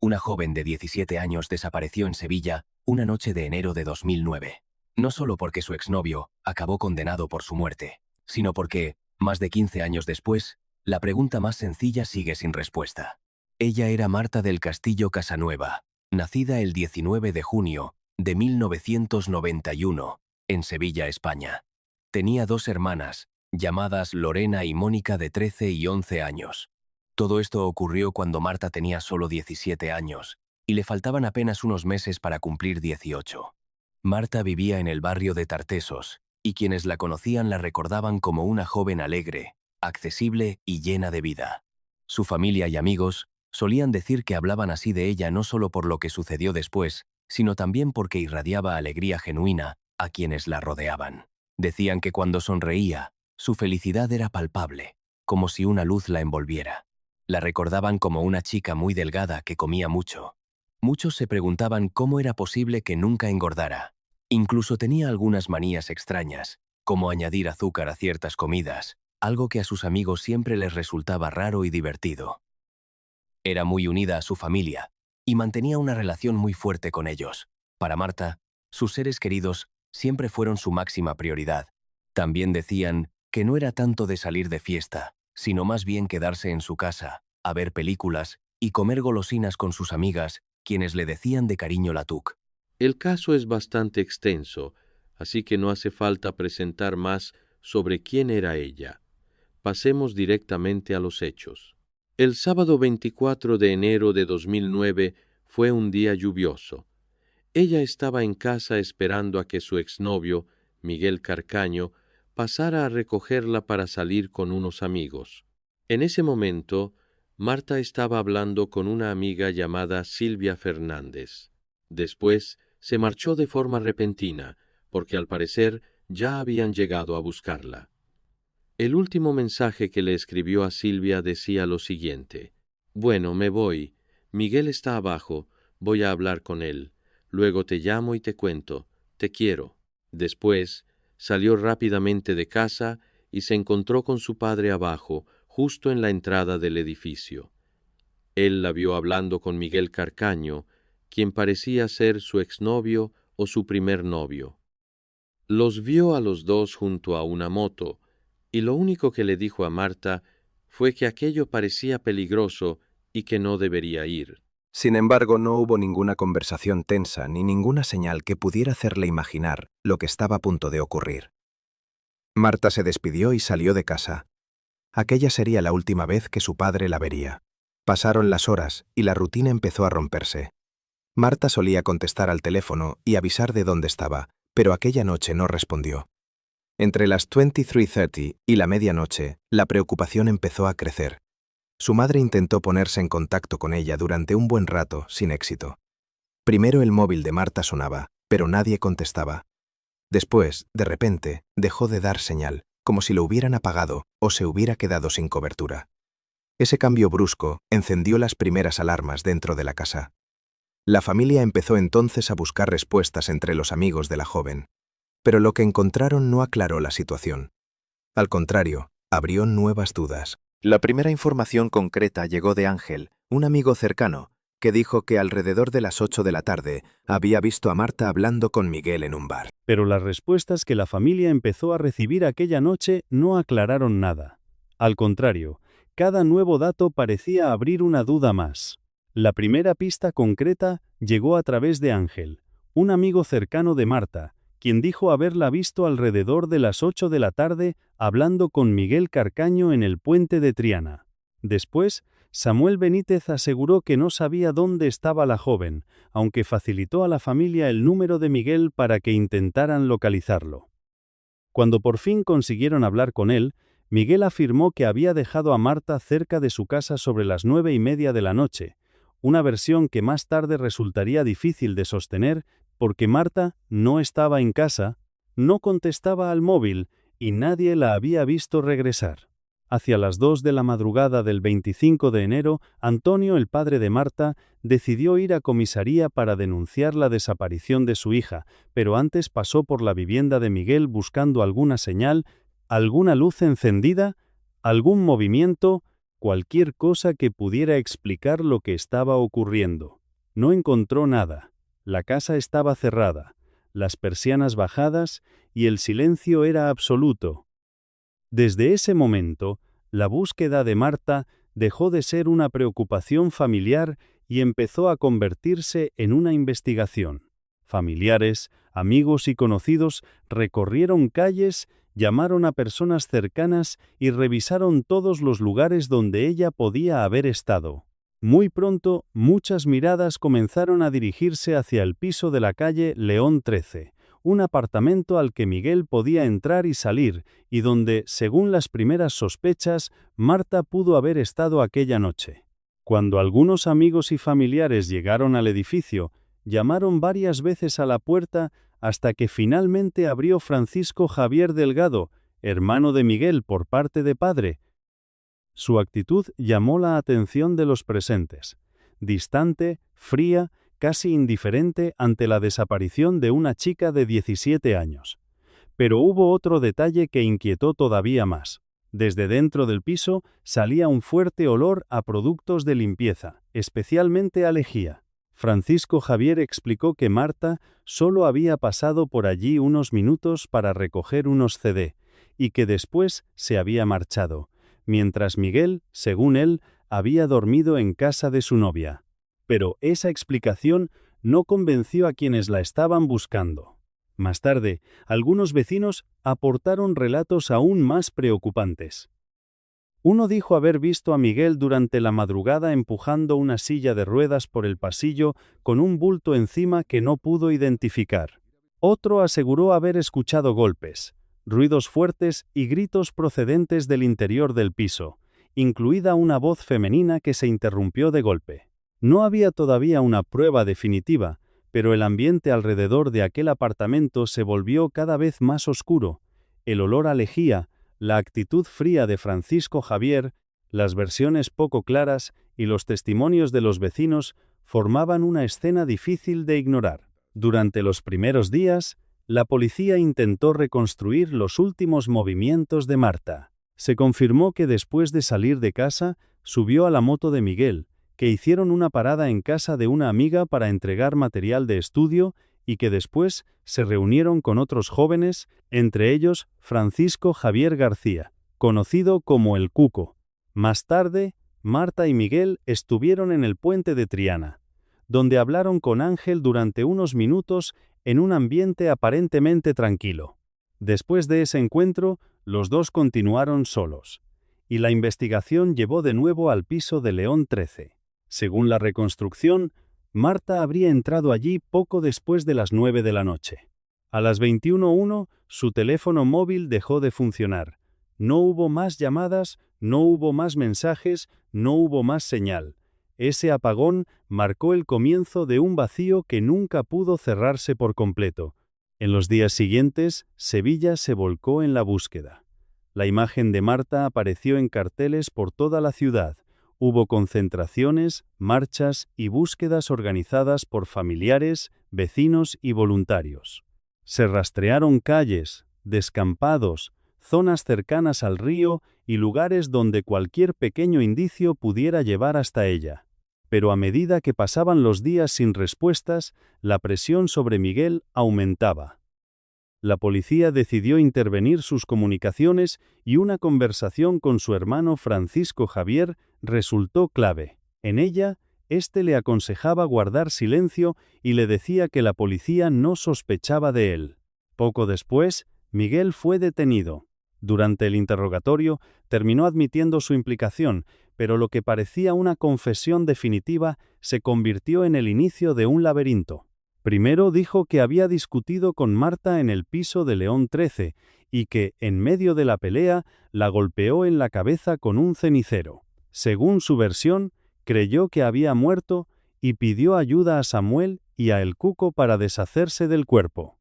una joven de 17 años desapareció en Sevilla una noche de enero de 2009. No solo porque su exnovio acabó condenado por su muerte, sino porque, más de 15 años después, la pregunta más sencilla sigue sin respuesta. Ella era Marta del Castillo Casanueva, nacida el 19 de junio de 1991, en Sevilla, España. Tenía dos hermanas, llamadas Lorena y Mónica, de 13 y 11 años. Todo esto ocurrió cuando Marta tenía solo 17 años, y le faltaban apenas unos meses para cumplir 18. Marta vivía en el barrio de Tartesos, y quienes la conocían la recordaban como una joven alegre, accesible y llena de vida. Su familia y amigos solían decir que hablaban así de ella no solo por lo que sucedió después, sino también porque irradiaba alegría genuina a quienes la rodeaban. Decían que cuando sonreía, su felicidad era palpable, como si una luz la envolviera. La recordaban como una chica muy delgada que comía mucho. Muchos se preguntaban cómo era posible que nunca engordara. Incluso tenía algunas manías extrañas, como añadir azúcar a ciertas comidas, algo que a sus amigos siempre les resultaba raro y divertido. Era muy unida a su familia y mantenía una relación muy fuerte con ellos. Para Marta, sus seres queridos siempre fueron su máxima prioridad. También decían que no era tanto de salir de fiesta, sino más bien quedarse en su casa, a ver películas y comer golosinas con sus amigas, quienes le decían de cariño la TUC. El caso es bastante extenso, así que no hace falta presentar más sobre quién era ella. Pasemos directamente a los hechos. El sábado 24 de enero de 2009 fue un día lluvioso. Ella estaba en casa esperando a que su exnovio, Miguel Carcaño, pasara a recogerla para salir con unos amigos. En ese momento, Marta estaba hablando con una amiga llamada Silvia Fernández. Después, se marchó de forma repentina, porque al parecer ya habían llegado a buscarla. El último mensaje que le escribió a Silvia decía lo siguiente: «Bueno, me voy. Miguel está abajo. Voy a hablar con él. Luego te llamo y te cuento. Te quiero». Después, salió rápidamente de casa y se encontró con su padre abajo, justo en la entrada del edificio. Él la vio hablando con Miguel Carcaño, quien parecía ser su exnovio o su primer novio. Los vio a los dos junto a una moto, y lo único que le dijo a Marta fue que aquello parecía peligroso y que no debería ir. Sin embargo, no hubo ninguna conversación tensa ni ninguna señal que pudiera hacerle imaginar lo que estaba a punto de ocurrir. Marta se despidió y salió de casa. Aquella sería la última vez que su padre la vería. Pasaron las horas y la rutina empezó a romperse. Marta solía contestar al teléfono y avisar de dónde estaba, pero aquella noche no respondió. Entre las 23:30 y la medianoche, la preocupación empezó a crecer. Su madre intentó ponerse en contacto con ella durante un buen rato, sin éxito. Primero el móvil de Marta sonaba, pero nadie contestaba. Después, de repente, dejó de dar señal, como si lo hubieran apagado o se hubiera quedado sin cobertura. Ese cambio brusco encendió las primeras alarmas dentro de la casa. La familia empezó entonces a buscar respuestas entre los amigos de la joven, pero lo que encontraron no aclaró la situación. Al contrario, abrió nuevas dudas. La primera información concreta llegó de Ángel, un amigo cercano, que dijo que alrededor de las 8 de la tarde había visto a Marta hablando con Miguel en un bar. Pero las respuestas que la familia empezó a recibir aquella noche no aclararon nada. Al contrario, cada nuevo dato parecía abrir una duda más. La primera pista concreta llegó a través de Ángel, un amigo cercano de Marta, quien dijo haberla visto alrededor de las 8 de la tarde hablando con Miguel Carcaño en el puente de Triana. Después, Samuel Benítez aseguró que no sabía dónde estaba la joven, aunque facilitó a la familia el número de Miguel para que intentaran localizarlo. Cuando por fin consiguieron hablar con él, Miguel afirmó que había dejado a Marta cerca de su casa sobre las 9:30 de la noche, una versión que más tarde resultaría difícil de sostener porque Marta no estaba en casa, no contestaba al móvil y nadie la había visto regresar. Hacia las 2 de la madrugada del 25 de enero, Antonio, el padre de Marta, decidió ir a comisaría para denunciar la desaparición de su hija, pero antes pasó por la vivienda de Miguel buscando alguna señal, alguna luz encendida, algún movimiento, cualquier cosa que pudiera explicar lo que estaba ocurriendo. No encontró nada. La casa estaba cerrada, las persianas bajadas y el silencio era absoluto. Desde ese momento, la búsqueda de Marta dejó de ser una preocupación familiar y empezó a convertirse en una investigación. Familiares, amigos y conocidos recorrieron calles, llamaron a personas cercanas y revisaron todos los lugares donde ella podía haber estado. Muy pronto, muchas miradas comenzaron a dirigirse hacia el piso de la calle León 13, un apartamento al que Miguel podía entrar y salir, y donde, según las primeras sospechas, Marta pudo haber estado aquella noche. Cuando algunos amigos y familiares llegaron al edificio, llamaron varias veces a la puerta hasta que finalmente abrió Francisco Javier Delgado, hermano de Miguel por parte de padre. Su actitud llamó la atención de los presentes. Distante, fría, casi indiferente ante la desaparición de una chica de 17 años. Pero hubo otro detalle que inquietó todavía más. Desde dentro del piso salía un fuerte olor a productos de limpieza, especialmente a lejía. Francisco Javier explicó que Marta solo había pasado por allí unos minutos para recoger unos CD y que después se había marchado, mientras Miguel, según él, había dormido en casa de su novia. Pero esa explicación no convenció a quienes la estaban buscando. Más tarde, algunos vecinos aportaron relatos aún más preocupantes. Uno dijo haber visto a Miguel durante la madrugada empujando una silla de ruedas por el pasillo con un bulto encima que no pudo identificar. Otro aseguró haber escuchado golpes, ruidos fuertes y gritos procedentes del interior del piso, incluida una voz femenina que se interrumpió de golpe. No había todavía una prueba definitiva, pero el ambiente alrededor de aquel apartamento se volvió cada vez más oscuro. El olor a lejía, la actitud fría de Francisco Javier, las versiones poco claras y los testimonios de los vecinos formaban una escena difícil de ignorar. Durante los primeros días, la policía intentó reconstruir los últimos movimientos de Marta. Se confirmó que después de salir de casa, subió a la moto de Miguel, que hicieron una parada en casa de una amiga para entregar material de estudio y que después se reunieron con otros jóvenes, entre ellos Francisco Javier García, conocido como el Cuco. Más tarde, Marta y Miguel estuvieron en el puente de Triana, donde hablaron con Ángel durante unos minutos en un ambiente aparentemente tranquilo. Después de ese encuentro, los dos continuaron solos, y la investigación llevó de nuevo al piso de León 13. Según la reconstrucción, Marta habría entrado allí poco después de las 9 de la noche. A las 21:01, su teléfono móvil dejó de funcionar. No hubo más llamadas, no hubo más mensajes, no hubo más señal. Ese apagón marcó el comienzo de un vacío que nunca pudo cerrarse por completo. En los días siguientes, Sevilla se volcó en la búsqueda. La imagen de Marta apareció en carteles por toda la ciudad. Hubo concentraciones, marchas y búsquedas organizadas por familiares, vecinos y voluntarios. Se rastrearon calles, descampados, zonas cercanas al río y lugares donde cualquier pequeño indicio pudiera llevar hasta ella. Pero a medida que pasaban los días sin respuestas, la presión sobre Miguel aumentaba. La policía decidió intervenir sus comunicaciones y una conversación con su hermano Francisco Javier resultó clave. En ella, éste le aconsejaba guardar silencio y le decía que la policía no sospechaba de él. Poco después, Miguel fue detenido. Durante el interrogatorio, terminó admitiendo su implicación, pero lo que parecía una confesión definitiva se convirtió en el inicio de un laberinto. Primero dijo que había discutido con Marta en el piso de León 13 y que, en medio de la pelea, la golpeó en la cabeza con un cenicero. Según su versión, creyó que había muerto y pidió ayuda a Samuel y a El Cuco para deshacerse del cuerpo.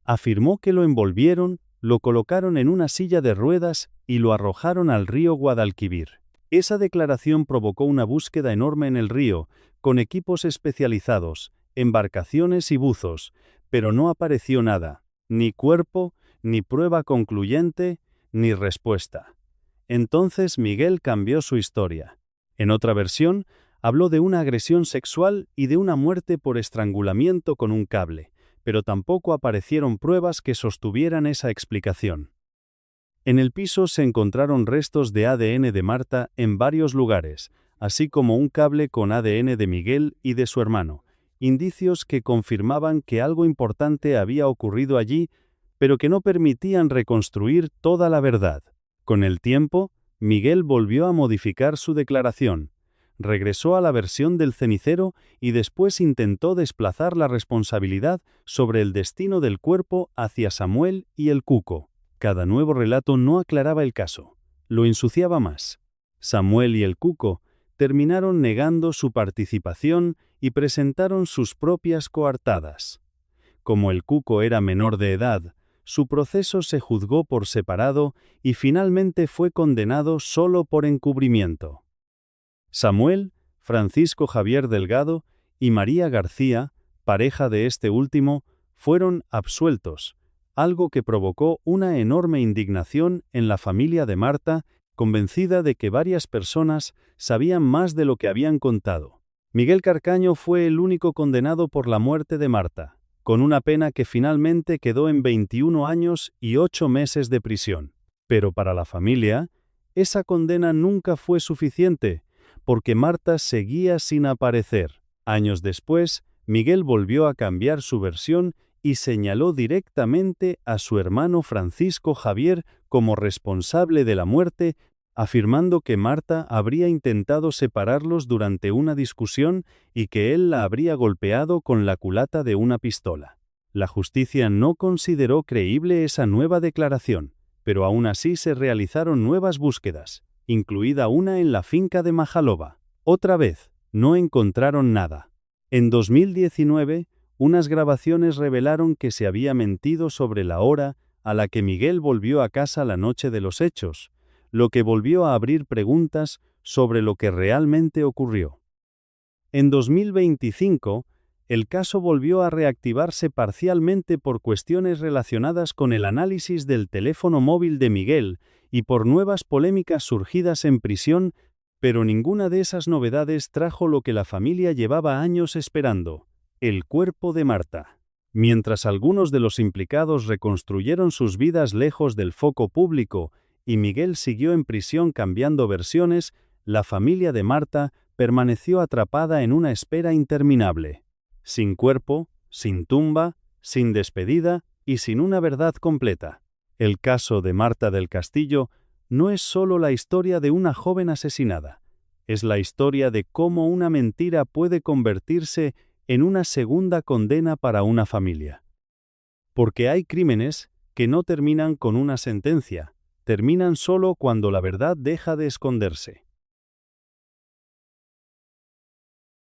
Afirmó que lo envolvieron, lo colocaron en una silla de ruedas y lo arrojaron al río Guadalquivir. Esa declaración provocó una búsqueda enorme en el río, con equipos especializados, embarcaciones y buzos, pero no apareció nada, ni cuerpo, ni prueba concluyente, ni respuesta. Entonces Miguel cambió su historia. En otra versión, habló de una agresión sexual y de una muerte por estrangulamiento con un cable, pero tampoco aparecieron pruebas que sostuvieran esa explicación. En el piso se encontraron restos de ADN de Marta en varios lugares, así como un cable con ADN de Miguel y de su hermano, indicios que confirmaban que algo importante había ocurrido allí, pero que no permitían reconstruir toda la verdad. Con el tiempo, Miguel volvió a modificar su declaración, regresó a la versión del cenicero y después intentó desplazar la responsabilidad sobre el destino del cuerpo hacia Samuel y el Cuco. Cada nuevo relato no aclaraba el caso, lo ensuciaba más. Samuel y el Cuco terminaron negando su participación y presentaron sus propias coartadas. Como el Cuco era menor de edad, su proceso se juzgó por separado y finalmente fue condenado solo por encubrimiento. Samuel, Francisco Javier Delgado y María García, pareja de este último, fueron absueltos, algo que provocó una enorme indignación en la familia de Marta, convencida de que varias personas sabían más de lo que habían contado. Miguel Carcaño fue el único condenado por la muerte de Marta, con una pena que finalmente quedó en 21 años y 8 meses de prisión. Pero para la familia, esa condena nunca fue suficiente, porque Marta seguía sin aparecer. Años después, Miguel volvió a cambiar su versión y señaló directamente a su hermano Francisco Javier como responsable de la muerte, afirmando que Marta habría intentado separarlos durante una discusión y que él la habría golpeado con la culata de una pistola. La justicia no consideró creíble esa nueva declaración, pero aún así se realizaron nuevas búsquedas, incluida una en la finca de Majalova. Otra vez, no encontraron nada. En 2019, unas grabaciones revelaron que se había mentido sobre la hora a la que Miguel volvió a casa la noche de los hechos, lo que volvió a abrir preguntas sobre lo que realmente ocurrió. En 2025, el caso volvió a reactivarse parcialmente por cuestiones relacionadas con el análisis del teléfono móvil de Miguel y por nuevas polémicas surgidas en prisión, pero ninguna de esas novedades trajo lo que la familia llevaba años esperando: el cuerpo de Marta. Mientras algunos de los implicados reconstruyeron sus vidas lejos del foco público y Miguel siguió en prisión cambiando versiones, la familia de Marta permaneció atrapada en una espera interminable. Sin cuerpo, sin tumba, sin despedida y sin una verdad completa. El caso de Marta del Castillo no es solo la historia de una joven asesinada, es la historia de cómo una mentira puede convertirse en una segunda condena para una familia. Porque hay crímenes que no terminan con una sentencia, terminan solo cuando la verdad deja de esconderse.